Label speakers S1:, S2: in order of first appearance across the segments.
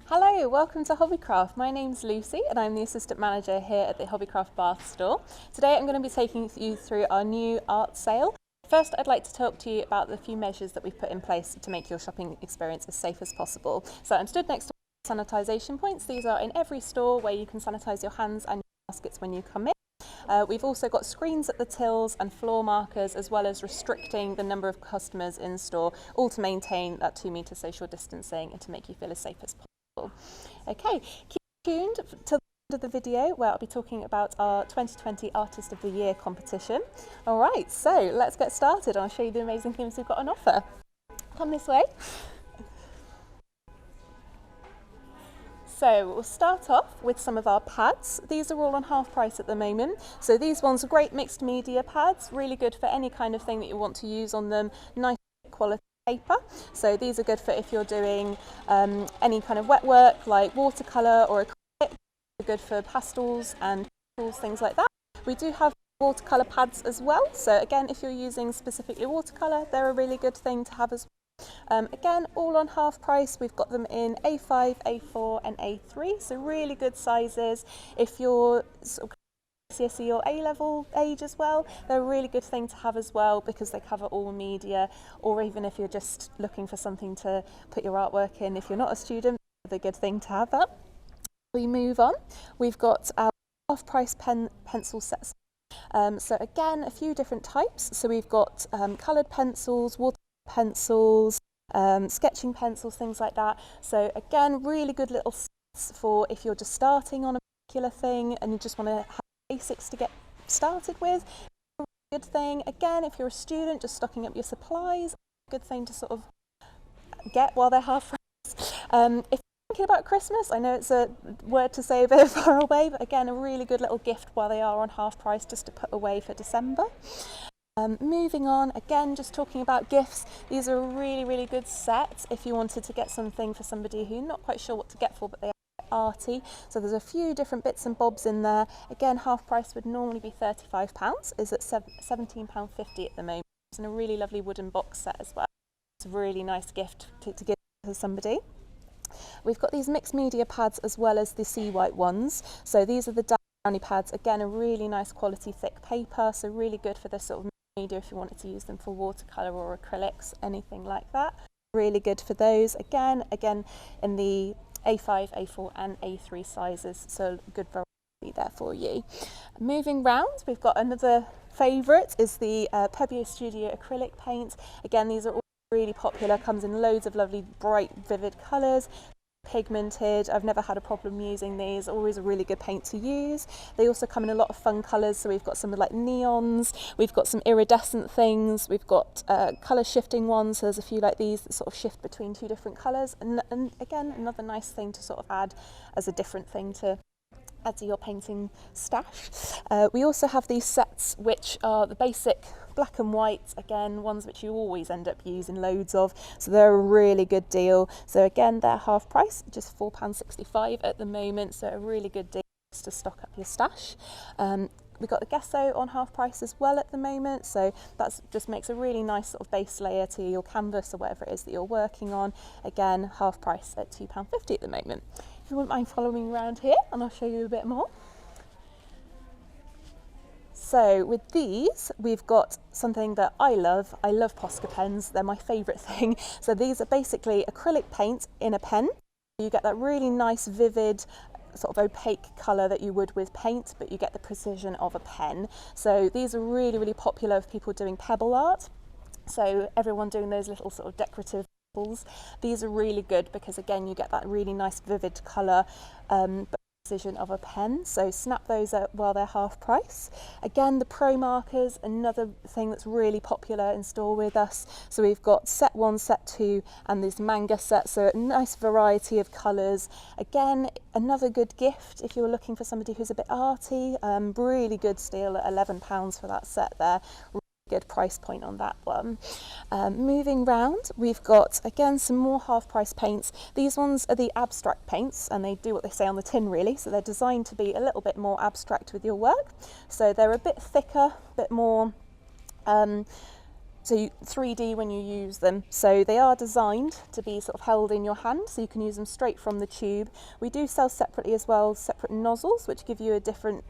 S1: Hello, welcome to Hobbycraft. My name's Lucy and I'm the assistant manager here at the Hobbycraft Bath store. Today I'm going to be taking you through our new art sale. First, I'd like to talk to you about the few measures that we've put in place to make your shopping experience as safe as possible. So I'm stood next to sanitisation points. These are in every store where you can sanitise your hands and your baskets when you come in. We've also got screens at the tills and floor markers, as well as restricting the number of customers in store, all to maintain that 2 metre social distancing and to make you feel as safe as possible. Okay, keep tuned till the end of the video where I'll be talking about our 2020 Artist of the Year competition. All right, so let's get started. I'll show you the amazing things we've got on offer. Come this way. So we'll start off with some of our pads. These are all on half price at the moment. So these ones are great mixed media pads, really good for any kind of thing that you want to use on them, nice quality paper. So these are good for if you're doing any kind of wet work like watercolour or acrylic. They're good for pastels and things like that. We do have watercolour pads as well. So again, if you're using specifically watercolour, they're a really good thing to have as well. Again, all on half price. We've got them in A5, A4 and A3, so really good sizes. If you're sort of GCSE or A-level age as well, they're a really good thing to have as well because they cover all media, or even if you're just looking for something to put your artwork in if you're not a student, it's a good thing to have that. We move on. We've got our half-price pencil sets. So again, a few different types. So we've got coloured pencils, water pencils, sketching pencils, things like that. So again, really good little sets for if you're just starting on a particular thing and you just want to have basics to get started with. Good thing. Again, if you're a student just stocking up your supplies, good thing to sort of get while they're half price. If you're thinking about Christmas, I know it's a word to say a bit far away, but again, a really good little gift while they are on half price just to put away for December. Moving on, again, just talking about gifts, these are a really good set if you wanted to get something for somebody who's not quite sure what to get for, but they are arty. So there's a few different bits and bobs in there. Again, half price would normally be £35, is at £17.50 at the moment. It's in a really lovely wooden box set as well. It's a really nice gift to give to somebody. We've got these mixed media pads as well as the sea white ones. So these are the downy pads, again a really nice quality thick paper, so really good for this sort of media if you wanted to use them for watercolour or acrylics, anything like that. Really good for those. Again in the A5, A4 and A3 sizes, so good variety there for you. Moving round, we've got another favourite is the Pebeo Studio Acrylic Paint. Again, these are all really popular, comes in loads of lovely bright vivid colours. Pigmented. I've never had a problem using these, always a really good paint to use. They also come in a lot of fun colours, so we've got some like neons, we've got some iridescent things, we've got colour shifting ones, so there's a few like these that sort of shift between two different colours, and again another nice thing to sort of add as a different thing to add to your painting stash. We also have these sets which are the basic black and white, again ones which you always end up using loads of, so they're a really good deal. So again, they're half price, just £4.65 at the moment, so a really good deal to stock up your stash. We've got the gesso on half price as well at the moment, so that just makes a really nice sort of base layer to your canvas or whatever it is that you're working on. Again, half price at £2.50 at the moment. If you wouldn't mind following me around here and I'll show you a bit more. So with these, we've got something that I love Posca Pens, they're my favourite thing. So these are basically acrylic paint in a pen. You get that really nice vivid sort of opaque colour that you would with paint, but you get the precision of a pen. So these are really popular with people doing pebble art. So everyone doing those little sort of decorative pebbles. These are really good because again you get that really nice vivid colour, but precision of a pen, so snap those up while they're half price. Again, the pro markers, another thing that's really popular in store with us. So we've got set 1, set 2 and this manga set, so a nice variety of colours. Again, another good gift if you're looking for somebody who's a bit arty. Really good steal at £11 for that set there. Good price point on that one. Moving round, we've got again some more half price paints. These ones are the abstract paints and they do what they say on the tin really, so they're designed to be a little bit more abstract with your work. So they're a bit thicker, a bit more 3D when you use them. So they are designed to be sort of held in your hand, so you can use them straight from the tube. We do sell separately as well, separate nozzles, which give you a different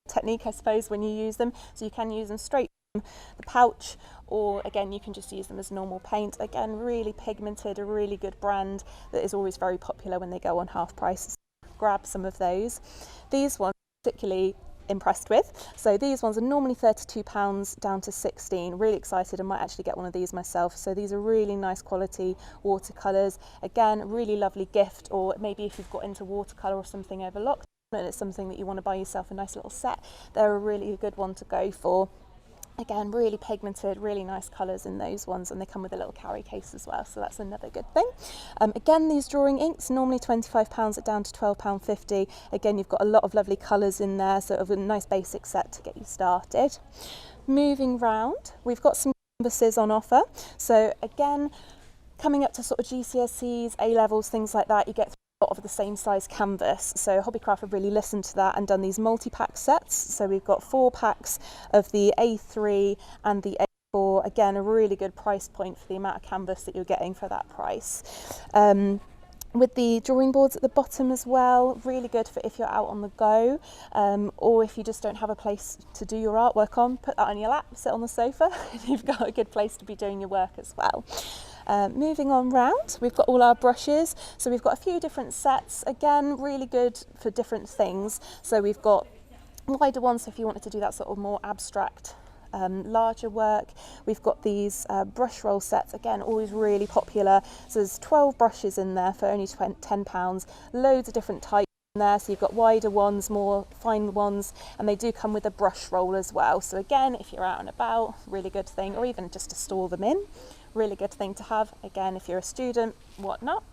S1: technique, I suppose, when you use them. So you can use them straight from the pouch, or again, you can just use them as normal paint. Again, really pigmented, a really good brand that is always very popular when they go on half price. Grab some of those. These ones particularly impressed with. So these ones are normally £32 down to 16. Really excited, I might actually get one of these myself. So these are really nice quality watercolours. Again, really lovely gift, or maybe if you've got into watercolour or something over lockdown and it's something that you want to buy yourself a nice little set, they're a really good one to go for. Again, really pigmented, really nice colours in those ones, and they come with a little carry case as well, so that's another good thing. Again, these drawing inks, normally £25 down to £12.50. Again, you've got a lot of lovely colours in there, sort of a nice basic set to get you started. Moving round, we've got some canvases on offer. So again, coming up to sort of GCSEs, A-levels, things like that, you get a lot of the same size canvas. So Hobbycraft have really listened to that and done these multi-pack sets. So we've got 4 packs of the A3 and the A4. Again, a really good price point for the amount of canvas that you're getting for that price. With the drawing boards at the bottom as well, really good for if you're out on the go, or if you just don't have a place to do your artwork on, put that on your lap, sit on the sofa, and you've got a good place to be doing your work as well. Moving on round, we've got all our brushes. So we've got a few different sets, again, really good for different things. So we've got wider ones, so if you wanted to do that sort of more abstract, larger work. We've got these brush roll sets, again, always really popular. So there's 12 brushes in there for only £10, loads of different types in there. So you've got wider ones, more fine ones, and they do come with a brush roll as well. So again, if you're out and about, really good thing, or even just to store them in. Really good thing to have, again, if you're a student, whatnot.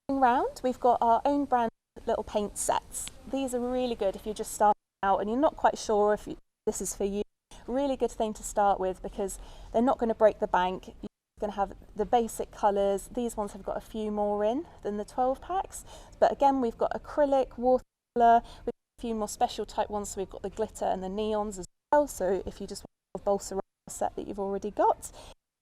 S1: Round, we've got our own brand little paint sets. These are really good if you're just starting out and you're not quite sure if this is for you. Really good thing to start with because they're not going to break the bank. You're going to have the basic colours. These ones have got a few more in than the 12 packs. But again, we've got acrylic, watercolour, with a few more special type ones. So we've got the glitter and the neons as well. So if you just want to bolster up a set that you've already got.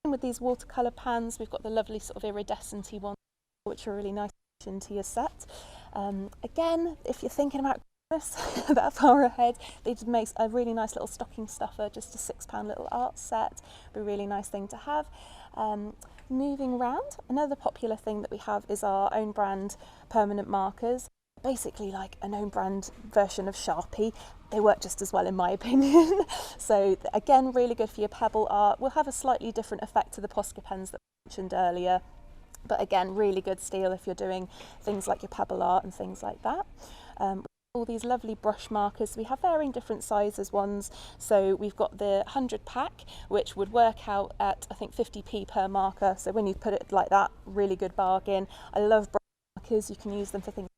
S1: With these watercolour pans, we've got the lovely sort of iridescent-y ones, which are really nice addition to your set. Again, if you're thinking about Christmas that far ahead, they just make a really nice little stocking stuffer, just a £6 little art set. Be a really nice thing to have. Moving round, another popular thing that we have is our own brand permanent markers. Basically like an own brand version of Sharpie. They work just as well in my opinion. So again, really good for your pebble art. Will have a slightly different effect to the Posca Pens that I mentioned earlier. But again, really good steal if you're doing things like your pebble art and things like that. All these lovely brush markers. We have varying different sizes ones. So we've got the 100 pack, which would work out at, I think, 50p per marker. So when you put it like that, really good bargain. I love brush markers. You can use them for things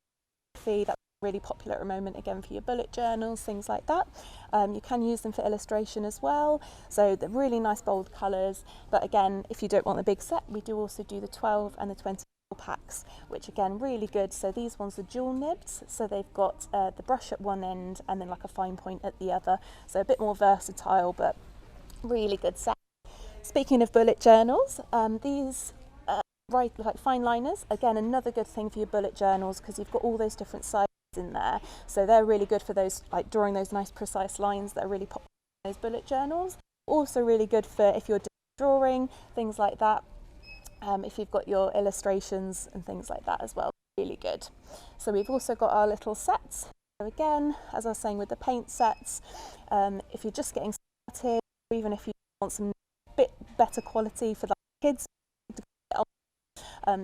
S1: like that's really popular at the moment, again, for your bullet journals, things like that. You can use them for illustration as well. So they're really nice bold colours. But again, if you don't want the big set, we do also do the 12 and the 24 packs, which again, really good. So these ones are dual nibs. So they've got the brush at one end and then like a fine point at the other. So a bit more versatile, but really good set. Speaking of bullet journals, these like fine liners, again, another good thing for your bullet journals because you've got all those different sizes in there. So they're really good for those, like drawing those nice precise lines that are really popular in those bullet journals. Also really good for if you're drawing, things like that. If you've got your illustrations and things like that as well, really good. So we've also got our little sets. So again, as I was saying with the paint sets, if you're just getting started, or even if you want some bit better quality for the kids,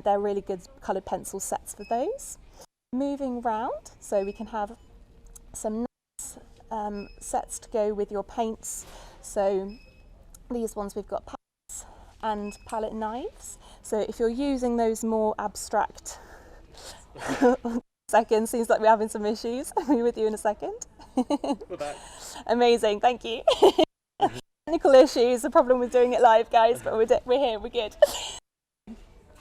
S1: they're really good coloured pencil sets for those. Moving round, so we can have some nice sets to go with your paints. So these ones we've got palettes and palette knives. So if you're using those more abstract, second, seems like we're having some issues. I'll be with you in a second.
S2: We're back.
S1: Amazing, thank you. Technical issues, the problem with doing it live, guys, but we're here, we're good.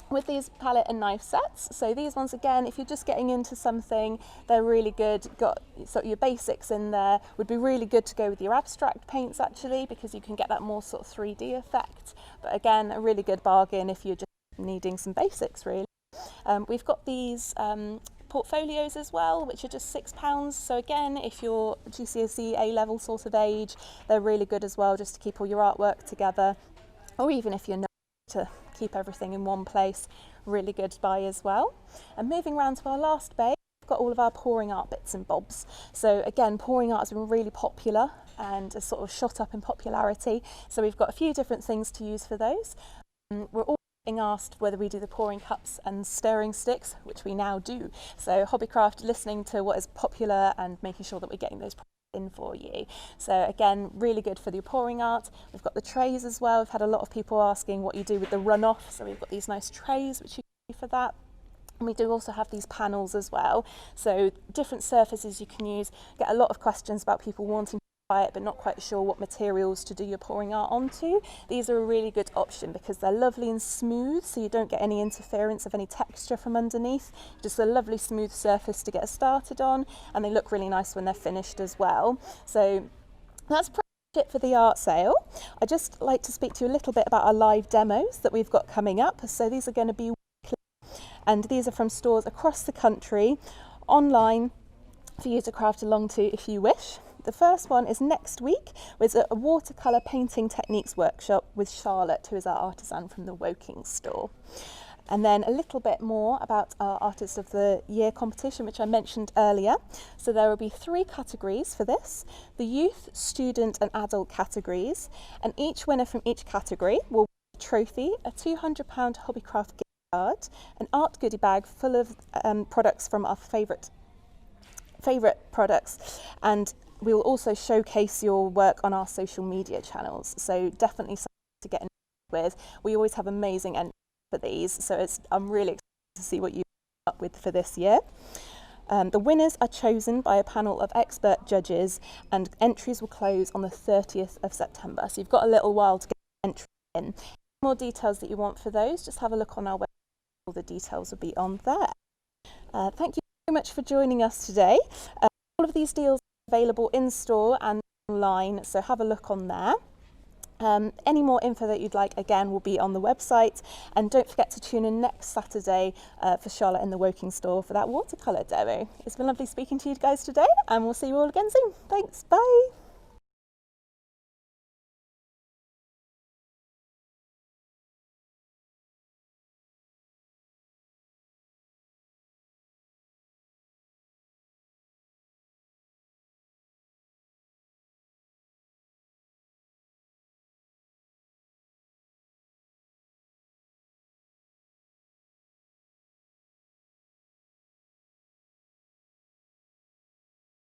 S1: with these palette and knife sets. So these ones, again, if you're just getting into something, they're really good. Got sort of your basics in there. Would be really good to go with your abstract paints actually, because you can get that more sort of 3D effect. But again, a really good bargain if you're just needing some basics really. We've got these portfolios as well, which are just £6. So again, if you're GCSE A-level sort of age, they're really good as well, just to keep all your artwork together. Or even if you're not, to keep everything in one place, really good buy as well. And moving around to our last bay, we've got all of our pouring art bits and bobs. So again, pouring art has been really popular and has sort of shot up in popularity. So we've got a few different things to use for those. We're all being asked whether we do the pouring cups and stirring sticks, which we now do. So Hobbycraft, listening to what is popular and making sure that we're getting those in for you. So again, really good for the pouring art. We've got the trays as well. We've had a lot of people asking what you do with the runoff, so we've got these nice trays which you can do for that. And we do also have these panels as well, so different surfaces you can use. Get a lot of questions about people wanting to buy it but not quite sure what materials to do your pouring art onto. These are a really good option because they're lovely and smooth, so you don't get any interference of any texture from underneath. Just a lovely smooth surface to get started on, and they look really nice when they're finished as well. So that's pretty much it for the art sale. I'd just like to speak to you a little bit about our live demos that we've got coming up. So these are going to be weekly, and these are from stores across the country, online, for you to craft along to if you wish. The first one is next week with a watercolour painting techniques workshop with Charlotte, who is our artisan from the Woking store. And then a little bit more about our Artist of the Year competition, which I mentioned earlier. So there will be 3 categories for this: the youth, student and adult categories, and each winner from each category will win a trophy, a £200 Hobbycraft gift card, an art goodie bag full of products from our favourite products, and we will also showcase your work on our social media channels, so definitely something to get involved with. We always have amazing entries for these, so I'm really excited to see what you come up with for this year. The winners are chosen by a panel of expert judges, and entries will close on the 30th of September, so you've got a little while to get entries in. More details that you want for those, just have a look on our website, all the details will be on there. Thank you very much for joining us today. All of these deals available in store and online, so have a look on there. Any more info that you'd like, again, will be on the website, and don't forget to tune in next Saturday for Charlotte in the Woking store for that watercolour demo. It's been lovely speaking to you guys today, and we'll see you all again soon. Thanks, bye.